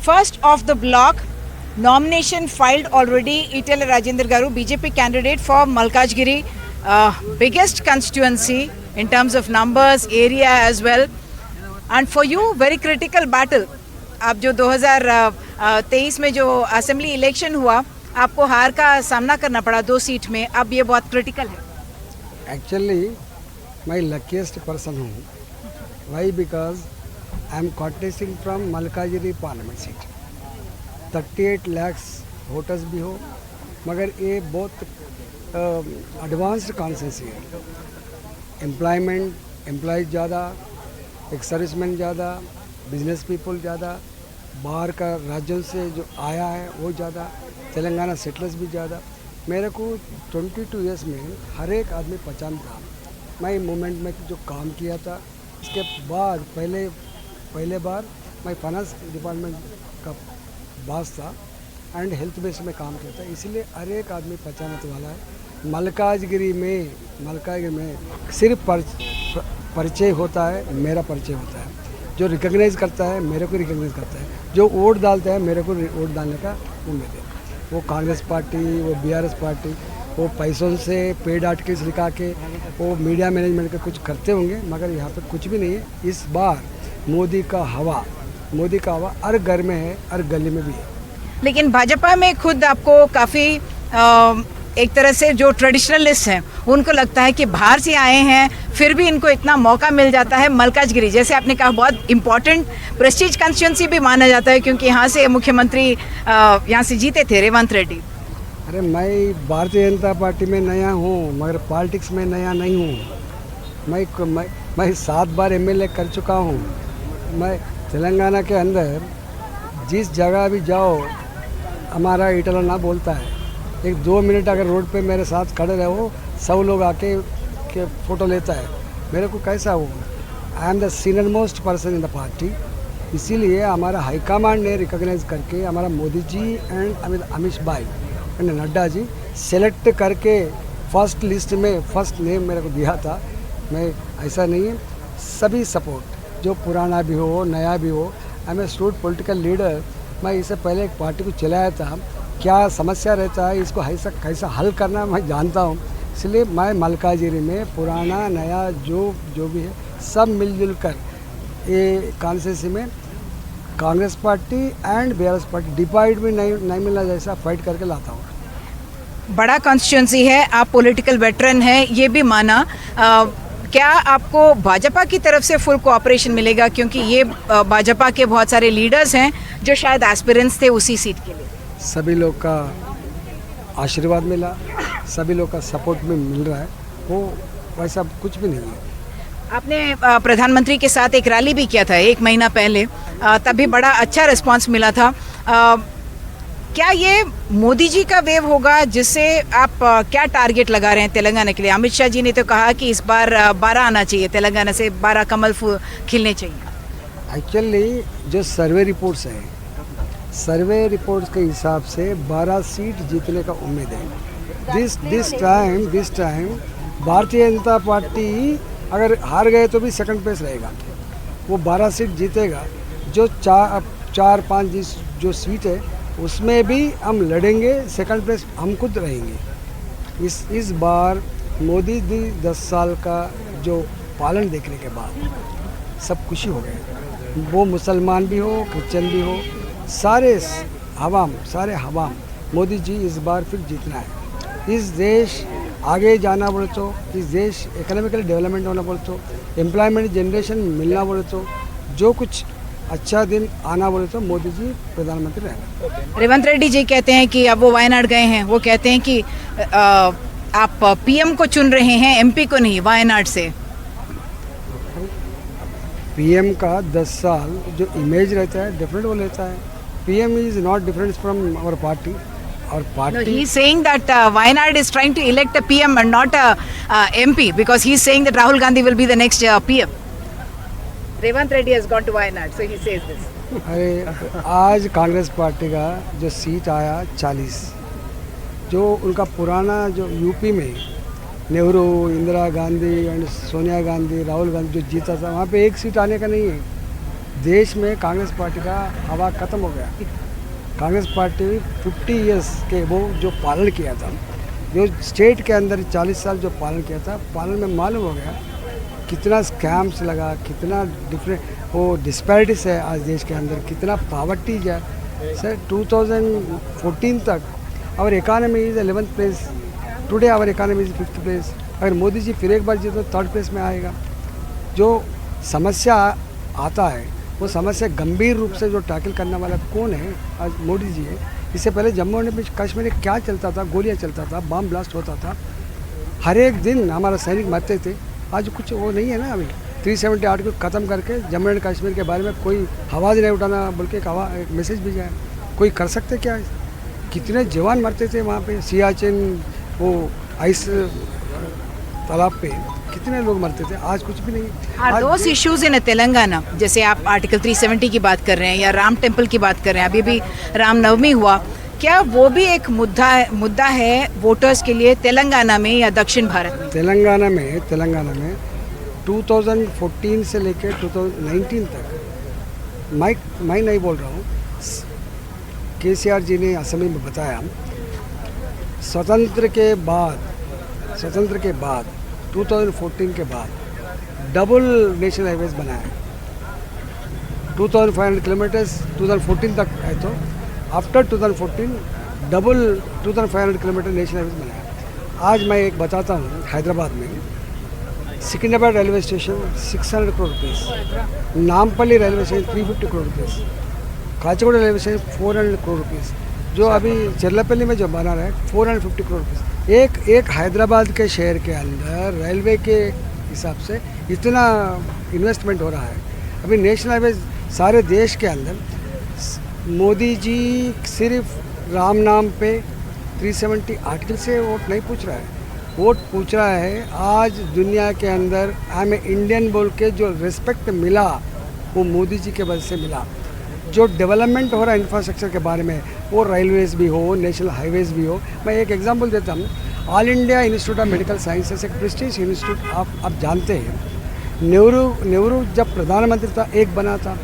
first of the block, nomination filed already. Itala Rajendra Garu, BJP candidate for Malkajgiri, biggest constituency in terms of numbers, area as well. And for you, very critical battle. आप जो 2023 में जो assembly election हुआ, आपको हार का सामना करना पड़ा 2 सीट में, अब ये बहुत क्रिटिकल है. Actually, मैं luckiest person हूँ. Why? Because I am contesting from Malkajgiri parliament seat. 38 lakhs voters भी हो, मगर ये बहुत एडवांस्ड कॉन्स्टिट्यूंसी है. एम्प्लॉयज़ ज़्यादा, एक सर्विसमैन ज़्यादा, बिजनेस पीपल ज़्यादा, बाहर का राज्यों से जो आया है वो ज़्यादा, तेलंगाना सेटलर्स भी ज़्यादा. मेरे को 22 ईयर्स में हर एक आदमी पहचानता. मैं मूवमेंट में जो काम किया था, इसके बाद पहले बार मैं फाइनेंस डिपार्टमेंट का बॉस था एंड हेल्थ बेस में काम किया था. इसलिए हर एक आदमी पहचानने वाला है. मलकाजगिरी में सिर्फ परिचय होता है, मेरा परिचय होता है. जो रिकग्नाइज करता है मेरे को रिकग्नाइज करता है, जो वोट डालता है मेरे को वोट डालने का उम्मीद है. वो कांग्रेस पार्टी, वो बीआरएस पार्टी, वो पैसों से पेड आर्टिकल्स लिखा के वो मीडिया मैनेजमेंट का कुछ करते होंगे, मगर यहाँ पे कुछ भी नहीं है. इस बार मोदी का हवा हर घर में है, हर गली में भी है. लेकिन भाजपा में खुद आपको काफ़ी एक तरह से जो ट्रेडिशनलिस्ट हैं उनको लगता है कि बाहर से आए हैं फिर भी इनको इतना मौका मिल जाता है. मलकाजगिरी जैसे आपने कहा बहुत इंपॉर्टेंट प्रेस्टीज कंस्टिट्यूंसी भी माना जाता है, क्योंकि यहाँ से मुख्यमंत्री यहाँ से जीते थे रेवंत रेड्डी. अरे मैं भारतीय जनता पार्टी में नया हूँ, मगर पॉलिटिक्स में नया नहीं हूँ. मैं 7 बार एमएलए कर चुका हूँ. मैं तेलंगाना के अंदर जिस जगह भी जाओ हमारा इटला ना बोलता है. एक 2 मिनट अगर रोड पे मेरे साथ खड़े रहे हो 100 लोग आके के फ़ोटो लेता है. मेरे को कैसा हो, I am the senior most person in the party. इसीलिए हमारा हाईकमांड ने रिकॉग्नाइज करके हमारा मोदी जी एंड अमित भाई एंड नड्डा जी सेलेक्ट करके फर्स्ट लिस्ट में फर्स्ट नेम मेरे को दिया था. मैं ऐसा नहीं है, सभी सपोर्ट जो पुराना भी हो नया भी हो. I am a stood political leader. मैं इससे पहले एक पार्टी को चलाया था. क्या समस्या रहता है इसको कैसा हल करना मैं जानता हूँ. इसलिए मैं मलकाजिरी में पुराना नया जो भी है सब मिलजुल कर ये कॉन्स्टिट्यूंसी में Congress party and BRS party divide में नहीं मिलना जैसा फाइट करके लाता हूँ. बड़ा कॉन्स्टिट्यूंसी है, आप पॉलिटिकल वेटरन हैं, ये भी माना. क्या आपको भाजपा की तरफ से फुल कोऑपरेशन मिलेगा, क्योंकि ये भाजपा के बहुत सारे लीडर्स हैं जो शायद एस्पिरेंट्स थे उसी सीट के लिए. सभी लोग का आशीर्वाद मिला, सभी लोग का सपोर्ट में मिल रहा है. वो वैसा कुछ भी नहीं है. आपने प्रधानमंत्री के साथ एक रैली भी किया था 1 महीना पहले, तभी बड़ा अच्छा रिस्पांस मिला था. क्या ये मोदी जी का वेव होगा जिससे आप क्या टारगेट लगा रहे हैं तेलंगाना के लिए? अमित शाह जी ने तो कहा कि इस बार 12 आना चाहिए, तेलंगाना से 12 कमल खिलने चाहिए. एक्चुअली जो सर्वे रिपोर्ट्स हैं, सर्वे रिपोर्ट्स के हिसाब से 12 सीट जीतने का उम्मीद है. This time Bharatiya Janata party अगर हार गए तो भी सेकंड प्लेस रहेगा. वो 12 सीट जीतेगा. जो 4-5 जो सीट है उसमें भी हम लड़ेंगे, सेकंड प्लेस हम खुद रहेंगे. इस बार मोदी जी 10 साल का जो पालन देखने के बाद सब खुशी हो गए. वो मुसलमान भी हो, क्रिश्चियन भी हो, सारे हवाम मोदी जी इस बार फिर जीतना है. इस देश आगे जाना बोले तो, इस देश इकोनॉमिकली डेवलपमेंट होना बोले तो, एम्प्लॉयमेंट जनरेशन मिलना बोले तो, जो कुछ अच्छा दिन आना बोले तो मोदी जी प्रधानमंत्री रहना. रेवंत रेड्डी जी कहते हैं कि अब वो वायनाड गए हैं, वो कहते हैं कि आप पीएम को चुन रहे हैं, एमपी को नहीं, वायनाड से. पीएम का 10 साल जो इमेज रहता है डिफरेंट वो लेता है. PM is not different from our party. और party No, he is saying that Wayanad is trying to elect a PM and not a MP, because he is saying that Rahul Gandhi will be the next PM. Revant Reddy has gone to Wayanad, so he says this. अरे आज Congress party का जो seat आया 40, जो उनका पुराना जो UP में नेहरू, इंदिरा गांधी एंड सोनिया गांधी, राहुल गांधी जो जीता था, वहाँ पे एक सीट आने का नहीं है. देश में कांग्रेस पार्टी का हवा ख़त्म हो गया। कांग्रेस पार्टी 50 इयर्स के वो जो पालन किया था, जो स्टेट के अंदर 40 साल जो पालन किया था, पालन में मालूम हो गया कितना स्कैम्स लगा, कितना डिफरेंट वो डिस्पैरिटीज है आज देश के अंदर, कितना पॉवर्टी है। सर 2014 तक our economy is 11th place, today our economy is 5th place. अगर मोदी जी फिर एक बार जीते तो 3rd प्लेस में आएगा। जो समस्या आता है वो समस्या गंभीर रूप से जो टैकल करने वाला कौन है? आज मोदी जी है। इससे पहले जम्मू और कश्मीर में क्या चलता था? गोलियां चलता था, बम ब्लास्ट होता था, हर एक दिन हमारा सैनिक मरते थे। आज कुछ वो नहीं है ना। अभी 370 आर्टिकल ख़त्म करके जम्मू एंड कश्मीर के बारे में कोई आवाज़ नहीं उठाना बोल के एक मैसेज भी जाए, कोई कर सकते क्या? कितने जवान मरते थे वहाँ पे सियाचिन वो आइस तालाब पे, कितने लोग मरते थे। आज कुछ भी नहीं। Are those issues in Telangana, जैसे आप आर्टिकल 370 की बात कर रहे हैं या राम टेम्पल की बात कर रहे हैं, अभी भी रामनवमी हुआ, क्या वो भी एक मुद्दा है वोटर्स के लिए तेलंगाना में या दक्षिण भारत में? तेलंगाना में 2014 से लेकर 2019 तक, मैं नहीं बोल रहा हूँ, केसीआर जी ने असेंबली में बताया, स्वतंत्र के बाद 2014 के बाद डबल नेशनल हाईवेज बनाया। 2500 किलोमीटर्स 2014 तक है, तो after 2014 double 2500 kilometre national highways बनाया। आज मैं एक बताता हूँ, हैदराबाद में Secunderabad railway station 600 crore rupees, Nampally railway station 350 crore rupees, Kacheguda railway station 400 crore rupees, जो अभी चरलापल्ली में जो बना रहा है 450 करोड़ रुपीज़। एक हैदराबाद के शहर के अंदर रेलवे के हिसाब से इतना इन्वेस्टमेंट हो रहा है। अभी नेशनल हाईवे सारे देश के अंदर मोदी जी सिर्फ राम नाम पे 370 आर्टिकल से वोट नहीं पूछ रहा है, वोट पूछ रहा है। आज दुनिया के अंदर आई एम इंडियन बोल के जो रिस्पेक्ट मिला वो मोदी जी के वजह से मिला। जो डेवलपमेंट हो रहा है इंफ्रास्ट्रक्चर के बारे में, वो रेलवेज़ भी हो, नेशनल हाईवेज़ भी हो। मैं एक एग्जांपल देता हूँ, all India Institute of Medical sciences एक प्रेस्टीज इंस्टीट्यूट आप जानते हैं। नेहरू जब प्रधानमंत्री था एक बना था,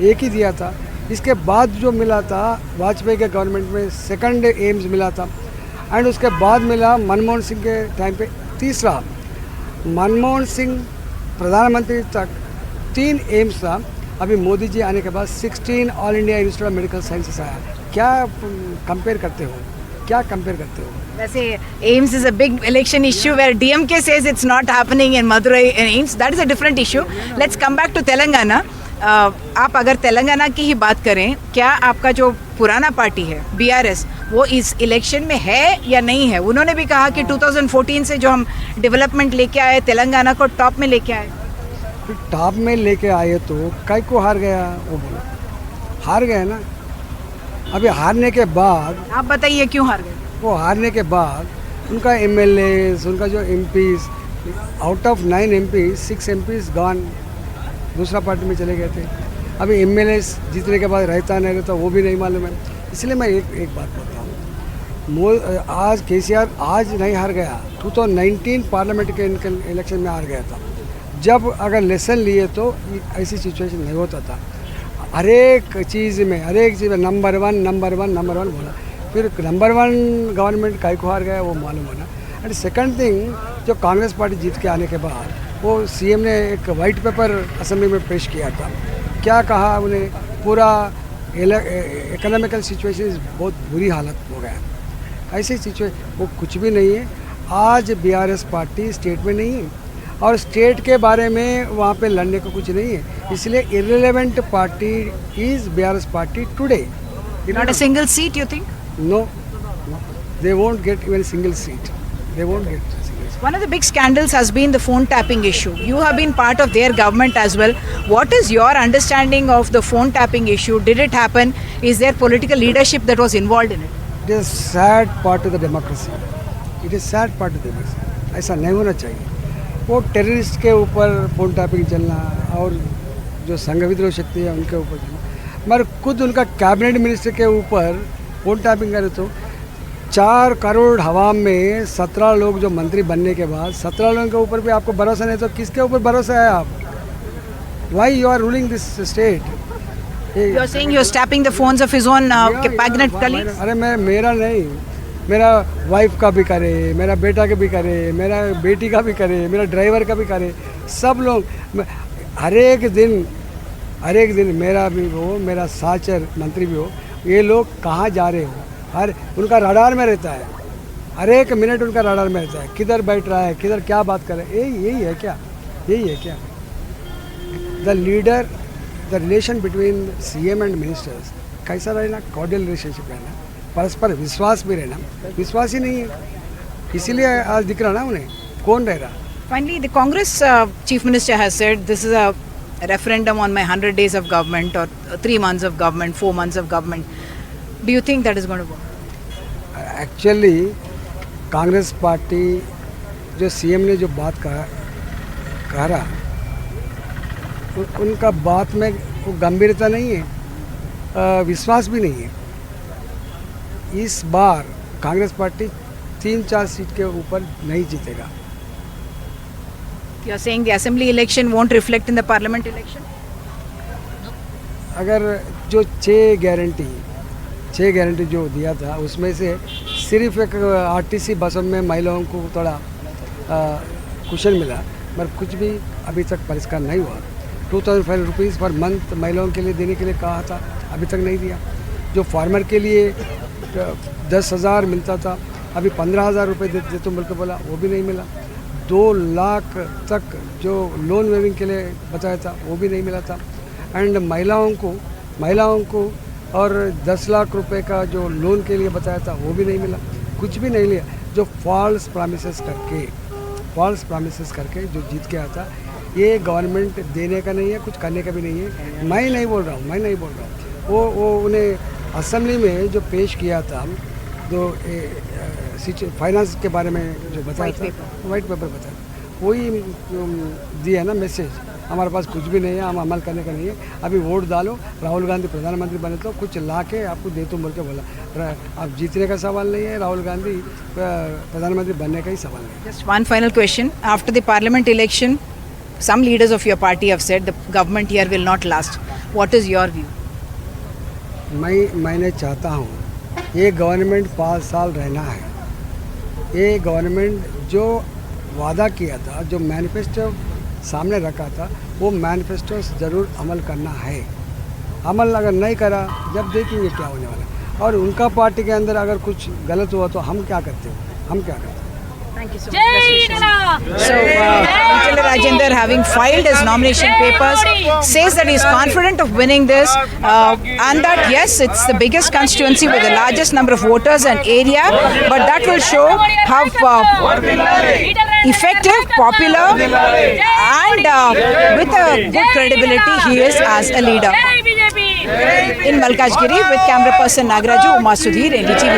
एक ही दिया था। इसके बाद जो मिला था वाजपेयी के गवर्नमेंट में सेकंड एम्स मिला था, एंड उसके बाद मिला मनमोहन सिंह के टाइम पे तीसरा। मनमोहन सिंह प्रधानमंत्री तक 3 एम्स था, अभी मोदी जी आने के बाद 16 All India Institute of Medical Sciences आया। क्या कंपेयर करते हो? वैसे AIIMS is a big election issue where DMK says it's not happening in Madurai AIIMS, that is a different issue. Let's come back to Telangana. आप अगर तेलंगाना की ही बात करें, क्या आपका जो पुराना पार्टी है बीआरएस वो इस इलेक्शन में है या नहीं है? उन्होंने भी कहा कि 2014 से जो हम डेवलपमेंट लेके आए, तेलंगाना को टॉप में लेके आए। टॉप में लेके आए तो कई को हार गया? वो बोलो हार गए ना। अभी हारने के बाद आप बताइए क्यों हार गए? वो हारने के बाद उनका एमएलएज, उनका जो MPs, out of 9 MPs 6 MPs gone, दूसरा पार्टी में चले गए थे। अभी एमएलएज जीतने के बाद रहता नहीं रहता वो भी नहीं मालूम है। इसलिए मैं एक बात बोल रहा हूँ, आज केसीआर आज नहीं हार गया, 2019 पार्लियामेंट के इलेक्शन में हार गया था। जब अगर लेसन लिए तो ऐसी सिचुएशन नहीं होता था। हर एक चीज़ में नंबर वन बोला, फिर नंबर 1 गवर्नमेंट काहे को हार गया वो मालूम होना। एंड सेकंड थिंग, जो कांग्रेस पार्टी जीत के आने के बाद वो सीएम ने एक वाइट पेपर असेंबली में पेश किया था। क्या कहा उन्हें? पूरा इकोनॉमिकल सिचुएशन बहुत बुरी हालत हो गया। ऐसी सिचुएशन वो कुछ भी नहीं है। आज बीआरएस पार्टी स्टेट में नहीं है और स्टेट के बारे में वहाँ पे लड़ने को कुछ नहीं है, इसलिए irrelevant party is BRS party today. Not a single seat you think? No, they won't get even single seat. They won't get a single seat. One of the big scandals has been the phone tapping issue. You have been part of their government as well. What is your understanding of the phone tapping issue? Did it happen? Is there political leadership that was involved in it? It is sad part of the democracy. It is sad part of the democracy. ऐसा नहीं होना चाहिए। वो terrorist के ऊपर phone tapping चलना और जो संघ विद्रोह शक्ति है उनके ऊपर चलना, मगर खुद उनका कैबिनेट मिनिस्टर के ऊपर फोन टैपिंग करे तो 4 करोड़ हवा में 17 लोग जो मंत्री बनने के बाद 17 लोगों के ऊपर भी आपको भरोसा नहीं तो किसके ऊपर भरोसा है? आप Why you are ruling this state? You are saying you are tapping the phones of his own cabinet colleagues? अरे मेरा नहीं, मेरा वाइफ का भी करे, मेरा बेटा का भी करे, मेरा बेटी का भी करे, मेरा ड्राइवर का भी करे, सब लोग हर एक दिन मेरा भी हो, मेरा साचर मंत्री भी हो, ये लोग कहाँ जा रहे हो, हर उनका रडार में रहता है, हर एक मिनट उनका रडार में रहता है, किधर बैठ रहा है, किधर क्या बात कर रहा है, यही है क्या the relation between CM and ministers कैसा रहना, कॉर्डियल रिलेशनशिप रहना, परस्पर विश्वास भी रहना, विश्वास ही नहीं है, इसीलिए आज दिख रहा ना उन्हें कौन रह रहा. Finally, the Congress chief minister has said this is a referendum on my 100 days of government or 3 months of government, 4 months of government. Do you think that is going to work? Actually Congress party जो CM ने जो बात कह रहा, उनका बात में वो गंभीरता नहीं है, विश्वास भी नहीं है. इस बार कांग्रेस पार्टी 3-4 सीट के ऊपर नहीं जीतेगा. You are saying the assembly election won't reflect in the parliament election? अगर जो 6 गारंटी जो दिया था उसमें से सिर्फ एक आरटीसी बसों में महिलाओं को थोड़ा कुशन मिला, मगर कुछ भी अभी तक परिष्कार नहीं हुआ. 2,500 रुपीज़ पर मंथ महिलाओं के लिए देने के लिए कहा था, अभी तक नहीं दिया. जो फार्मर के लिए 10,000 मिलता था, अभी 15,000 रुपये दे तो बोल के बोला, वो भी नहीं मिला. 2 लाख तक जो लोन वेविंग के लिए बताया था वो भी नहीं मिला था. एंड महिलाओं को और 10 लाख रुपए का जो लोन के लिए बताया था वो भी नहीं मिला, कुछ भी नहीं लिया. जो फॉल्स प्रॉमिसेस करके जो जीत के आता, ये गवर्नमेंट देने का नहीं है, कुछ करने का भी नहीं है. मैं नहीं बोल रहा हूँ. वो उन्हें असेंबली में जो पेश किया था, जो फाइनेंस के बारे में जो बताया था, वाइट पेपर बताया, वही दिया ना मैसेज, हमारे पास कुछ भी नहीं है, हम अमल करने का नहीं है, अभी वोट डालो, राहुल गांधी प्रधानमंत्री बने तो कुछ ला के आपको दे तो बोल के बोला. अब जीतने का सवाल नहीं है, राहुल गांधी प्रधानमंत्री बनने का ही सवाल नहीं है. Just one final question. After the parliament election, some leaders of your party have said the government here will not last. What is your view? मैंने चाहता हूँ ये गवर्नमेंट 5 साल रहना है. ये गवर्नमेंट जो वादा किया था, जो मैनिफेस्टो सामने रखा था, वो मैनिफेस्टो ज़रूर अमल करना है. अमल अगर नहीं करा, जब देखेंगे क्या होने वाला. और उनका पार्टी के अंदर अगर कुछ गलत हुआ तो हम क्या करते. Thank you so much. So, Itala Rajender, having filed his nomination papers, says that he is confident of winning this, and that yes, it's the biggest constituency with the largest number of voters and area, but that will show how effective, popular, and with a good credibility he is as a leader. In Malkajgiri, with camera person Nagaraju, Uma Sudhir, NDTV.